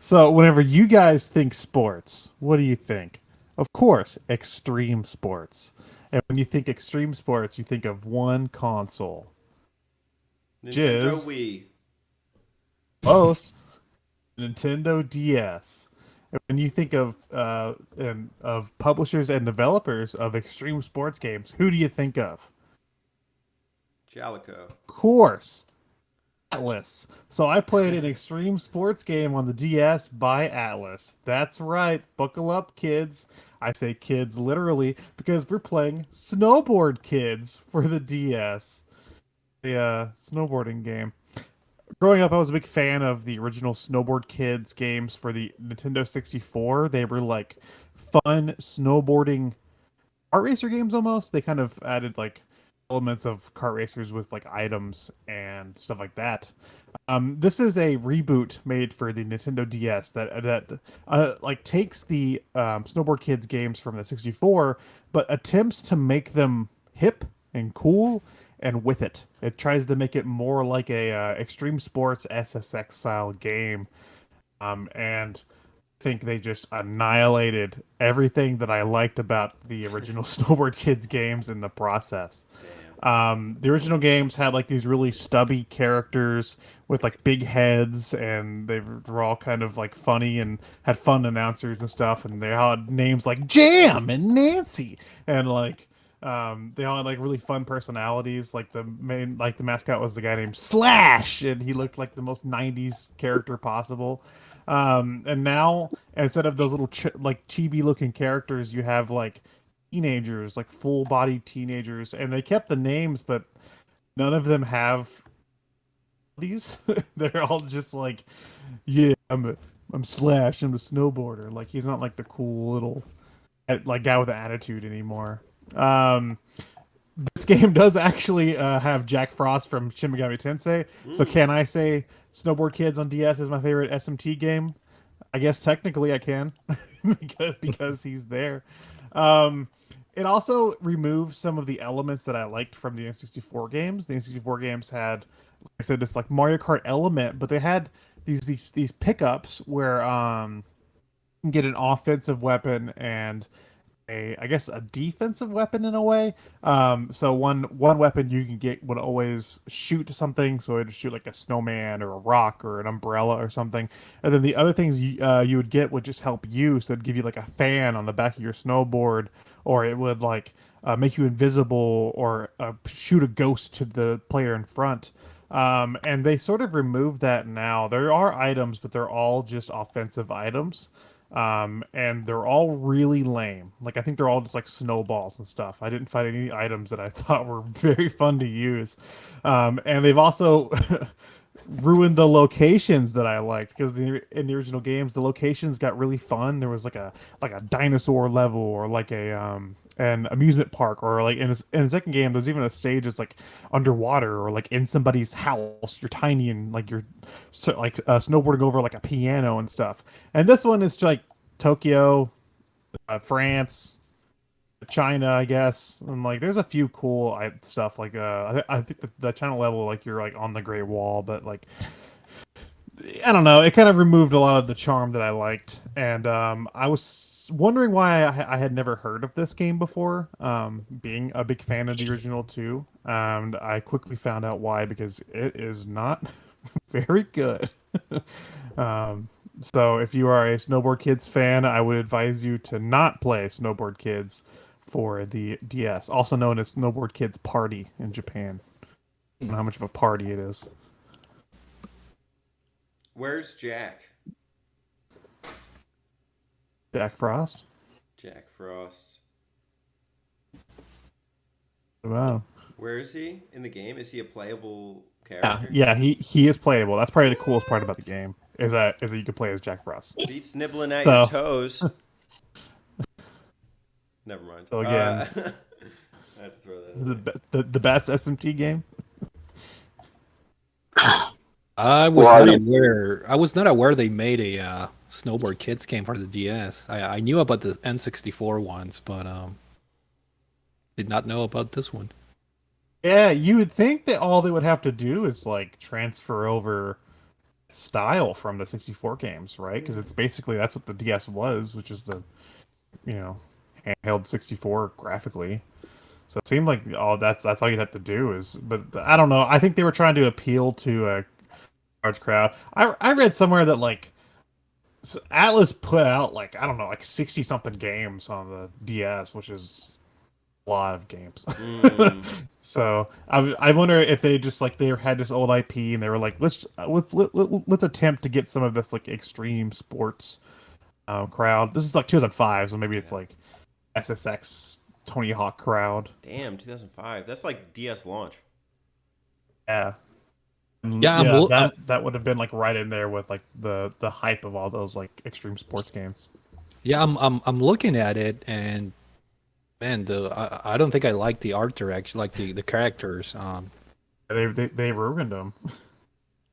So whenever you guys think sports, what do you think? Of course, extreme sports. And when you think extreme sports, you think of one console, which Nintendo is Wii. most Nintendo DS. And when you think of publishers and developers of extreme sports games, who do you think of? Jalico. Of course, Atlus. So I played an extreme sports game on the DS by Atlus. That's right. Buckle up, kids. I say kids literally because we're playing Snowboard Kids for the DS, the snowboarding game. Growing up, I was a big fan of the original Snowboard Kids games for the Nintendo 64. They were like fun snowboarding kart racer games almost. They kind of added like elements of kart racers with like items and stuff like that. This is a reboot made for the Nintendo DS that like takes the Snowboard Kids games from the 64, but attempts to make them hip and cool. And with it, it tries to make it more like a extreme sports SSX style game. And think they just annihilated everything that I liked about the original Snowboard Kids games in the process. Damn. The original games had like these really stubby characters with like big heads, and they were all kind of like funny and had fun announcers and stuff. And they had names like Jam and Nancy, and like they all had like really fun personalities. Like the mascot was the guy named Slash, and he looked like the most '90s character possible. And now instead of those little like chibi looking characters, you have like teenagers, like full body teenagers, and they kept the names, but none of them have these. They're all just like, yeah, I'm Slash, I'm a snowboarder. Like he's not like the cool little like guy with an attitude anymore. Um, this game does actually have Jack Frost from Shin Megami Tensei. So Mm. can I say Snowboard Kids on DS is my favorite SMT game? I guess technically I can because he's there. Um, it also removes some of the elements that I liked from the N64 games. The N64 games had, like I said, this like Mario Kart element, but they had these pickups where you can get an offensive weapon and I guess a defensive weapon in a way. So one weapon you can get would always shoot something, so it'd shoot like a snowman or a rock or an umbrella or something. And then the other things you would get would just help you. So it'd give you like a fan on the back of your snowboard, or it would like make you invisible, or shoot a ghost to the player in front. And they sort of removed that now. There are items, but they're all just offensive items, and they're all really lame. Like I think they're all just like snowballs and stuff. I didn't find any items that I thought were very fun to use, and they've also ruined the locations that I liked because in the original games the locations got really fun. There was like a dinosaur level, or like a an amusement park, or like in the second game there's even a stage that's like underwater, or like in somebody's house. You're tiny and like you're like snowboarding over like a piano and stuff. And this one is like Tokyo, France, China, I guess. And like there's a few cool stuff like I think the China level, like you're like on the Great Wall, but like I don't know, it kind of removed a lot of the charm that I liked. And I was wondering why I had never heard of this game before, being a big fan of the original too. And I quickly found out why, because it is not very good. um, so if you are a Snowboard Kids fan, I would advise you to not play Snowboard Kids for the DS, also known as Snowboard Kids Party in Japan. I don't know how much of a party it is. Where's Jack? Jack Frost? Jack Frost. Wow. Where is he in the game? Is he a playable Yeah, character? yeah, he is playable. That's probably the coolest part about the game is that you can play as Jack Frost. Beats nibbling at your So toes. Never mind. so again, I had to throw that in the there. the best SMT game. I was Well, I not mean, aware. I was not aware they made a Snowboard Kids game for the DS. I knew about the N64 ones, but did not know about this one. Yeah, you would think that all they would have to do is like transfer over style from the 64 games, right? Because it's basically that's what the DS was, which is the handheld 64 graphically. So it seemed like that's all you'd have to do is, but I don't know. I think they were trying to appeal to a large crowd. I read somewhere that like Atlus put out like I don't know like 60 something games on the DS, which is a lot of games. So I wonder if they just like they had this old IP and they were like let's attempt to get some of this like extreme sports crowd. This is like 2005, so maybe it's like SSX Tony Hawk crowd. Damn, 2005. That's like DS launch. Yeah. Yeah, that would have been like right in there with like the hype of all those like extreme sports games. Yeah, I'm looking at it, and man, I don't think I like the art direction, like the characters. They ruined them.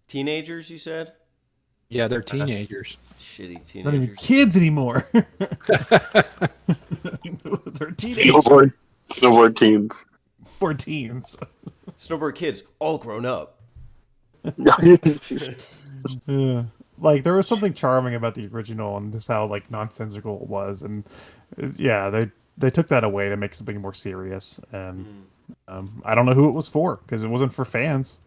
Teenagers, you said? Yeah, they're teenagers. Shitty teenagers. Not even kids anymore. They're teenagers. Snowboard teens. Or teens. Snowboard Kids, all grown up. Yeah. Like there was something charming about the original and just how like nonsensical it was, and yeah, they took that away to make something more serious. And I don't know who it was for because it wasn't for fans.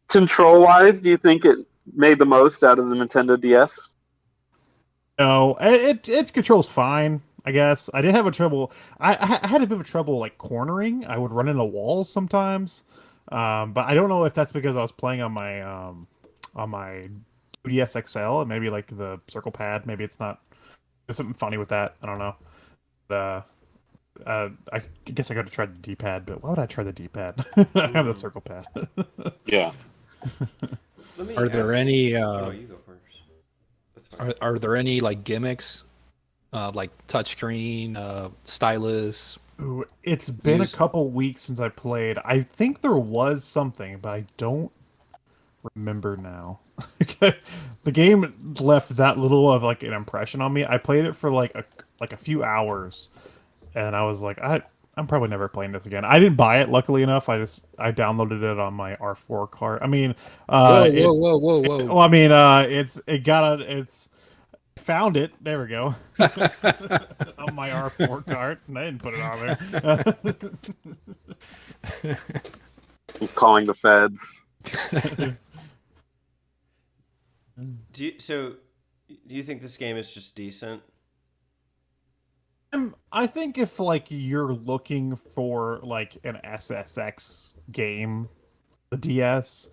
Control-wise, do you think it made the most out of the Nintendo DS? No, its control's fine. I guess I did have a trouble. I had a bit of trouble like cornering. I would run into walls sometimes, but I don't know if that's because I was playing on my 2DS XL and maybe like the circle pad. Maybe it's not. There's something funny with that. I don't know. But, I guess I got to try the D-pad, but why would I try the D-pad? I have the circle pad. Yeah. Are there any? No, you go first. That's fine. Are there any like gimmicks, like touchscreen, stylus? Ooh, it's been a couple weeks since I played. I think there was something, but I don't remember now. The game left that little of like an impression on me. I played it for like a few hours, and I was like, I'm probably never playing this again. I didn't buy it, luckily enough. I downloaded it on my R4 card. I mean, Whoa! well, I mean, it's found it. There we go. On my R4 card, and I didn't put it on there. Calling the feds. Do you think this game is just decent? I think if like you're looking for like an SSX game, the DS,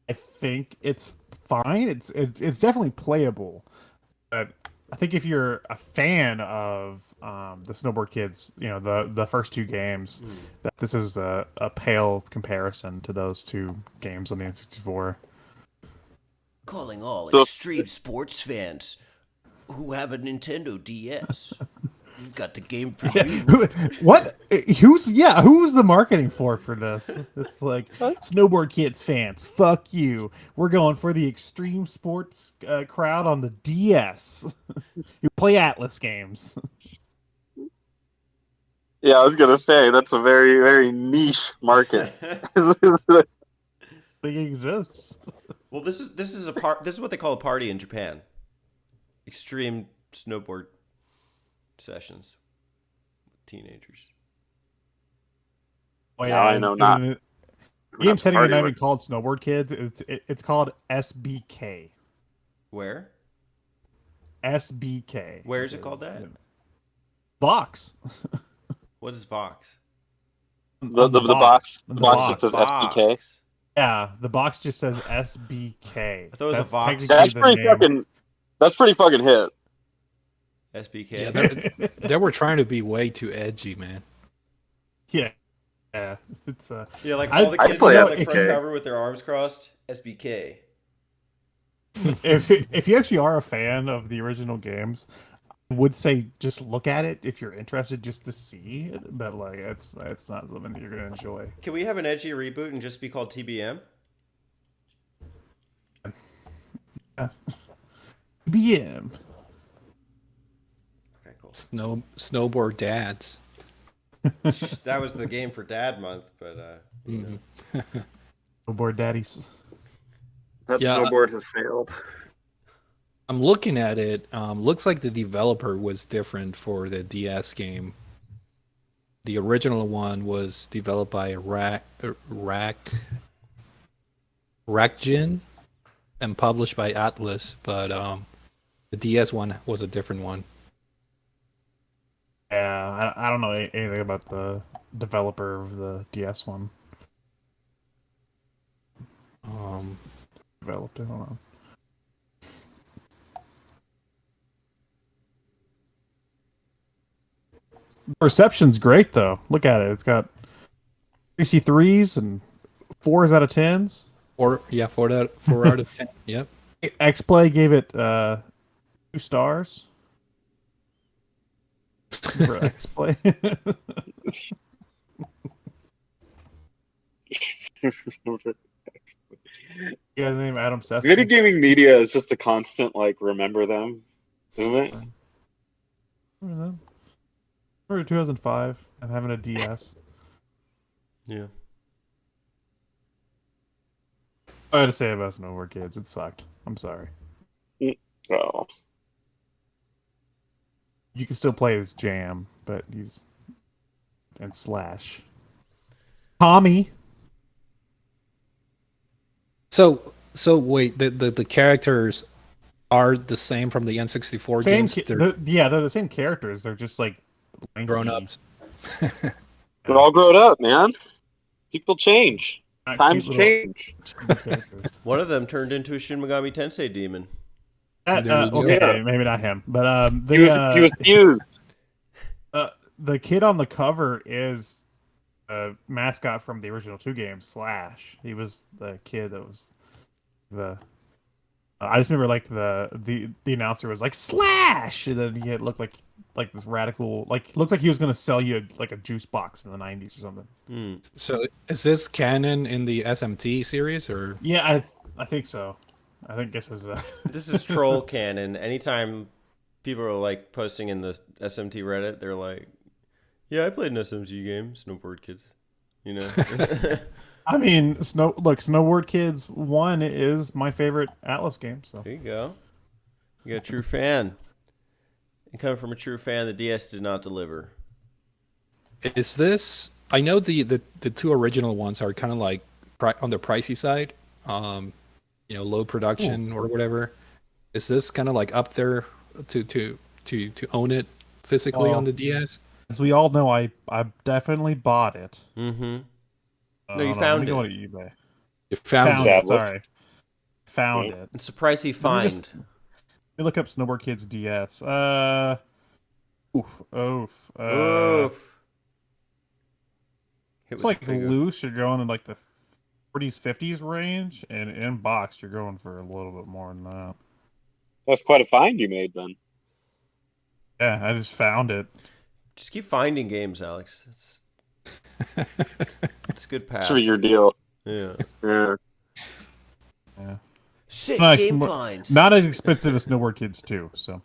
I think it's fine. It's definitely playable. But I think if you're a fan of the Snowboard Kids, the first two games, that this is a pale comparison to those two games on the N64. Calling all So- extreme sports fans who have a Nintendo DS. We've got the game for you. What? Who's the marketing for this? It's like Snowboard Kids fans. Fuck you. We're going for the extreme sports crowd on the DS. You play Atlus games. Yeah, I was gonna say that's a very, very niche market. Thing exists. Well, this is what they call a party in Japan. Extreme snowboard sessions with teenagers. Oh, Now I know not. The Not game setting is party not even with- called Snowboard Kids. It's called SBK. Where? SBK. Where is it called that? Box. What is Vox? The box just says SBK. Vox. Yeah, the box just says SBK. I thought it was a Vox. That's pretty fucking hit. SBK. Yeah, they were trying to be way too edgy, man. Yeah, it's Yeah, like I- all the I kids play on the front SBK. cover with their arms crossed. SBK. if you actually are a fan of the original games, I would say just look at it if you're interested, just to see it. But like, it's not something that you're gonna enjoy. Can we have an edgy reboot and just be called TBM? BM. Okay, cool. Snowboard dads. That was the game for Dad Month, but Snowboard daddies. That Yeah. snowboard has failed. I'm looking at it. Looks like the developer was different for the DS game. The original one was developed by Rakjin and published by Atlus, but the DS one was a different one. Yeah, I don't know anything about the developer of the DS one. Developed it. Hold on. Perception's great though. Look at it. It's got 63s and 4s out of 10s. Four out of 10. Yep. X-Play gave it 2 stars. For X-Play. You guys name Adam Sessler? Video gaming media is just a constant, like, remember them, isn't it? Remember 2005 and having a DS. Yeah. I had to say about Snowboard Kids. It sucked. I'm sorry. Oh. You can still play as Jam, but and Slash. Tommy. So wait, the characters are the same from the N64 games? They're the same characters. They're just like Grown ups. They're all grown up, man. People change. Not Times cute little change. characters. One of them turned into a Shin Megami Tensei demon. There you go. Okay, Yeah. maybe not him, but He was fused. the kid on the cover is a mascot from the original 2 games, Slash. He was the kid that was the. I just remember like the announcer was like Slash, and then he looked like this radical, like looks like he was gonna sell you like a juice box in the 90s or something. So is this canon in the SMT series or? Yeah, I think so. I think this is This is troll canon. Anytime people are like posting in the SMT Reddit, they're like, "Yeah, I played an SMT game, Snowboard Kids." You know. I mean, Snowboard Kids 1 is my favorite Atlus game. So There you go. You got a true fan. And coming from a true fan, the DS did not deliver. Is this? I know the 2 original ones are kind of like on the pricey side. Low production or whatever. Is this kind of like up there to own it physically on the DS? as we all know, I definitely bought it. Mm-hmm. No, you found it. Go to eBay. You found Found it. it. Sorry, found it. It's a pricey find. Let me look up Snowboard Kids DS. Oof. It's like loose. You're going in like the 40s, 50s range, and in box, you're going for a little bit more than that. That's quite a find you made then. Yeah, I just found it. Just keep finding games, Alex. It's a good path. Sure, your deal. Yeah. Yeah. Yeah. Sick Nice. game finds. Not as expensive as Snowboard Kids 2, so.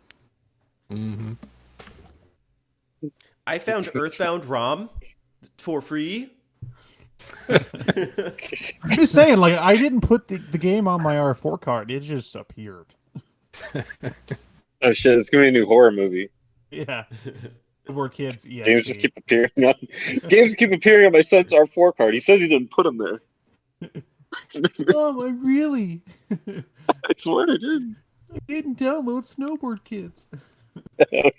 Mm-hmm. I found Earthbound ROM for free. I'm just saying, like, I didn't put the game on my R4 card. It just appeared. Oh shit! It's gonna be a new horror movie. Yeah. Snowboard Kids, yeah. Games just keep appearing on. Games keep appearing on my son's R4 card. He says he didn't put them there. Oh, I really? I swear I did. I didn't download Snowboard Kids. I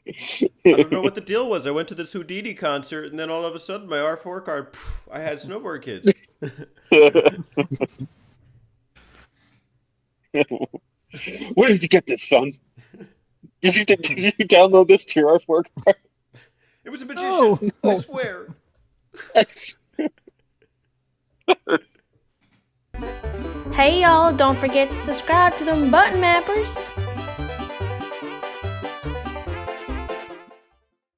don't know what the deal was. I went to this Houdini concert, and then all of a sudden, my R4 card, I had Snowboard Kids. Where did you get this, son? Did you download this to your R4 card? It was a magician. No. I swear. Hey y'all, don't forget to subscribe to them button mappers.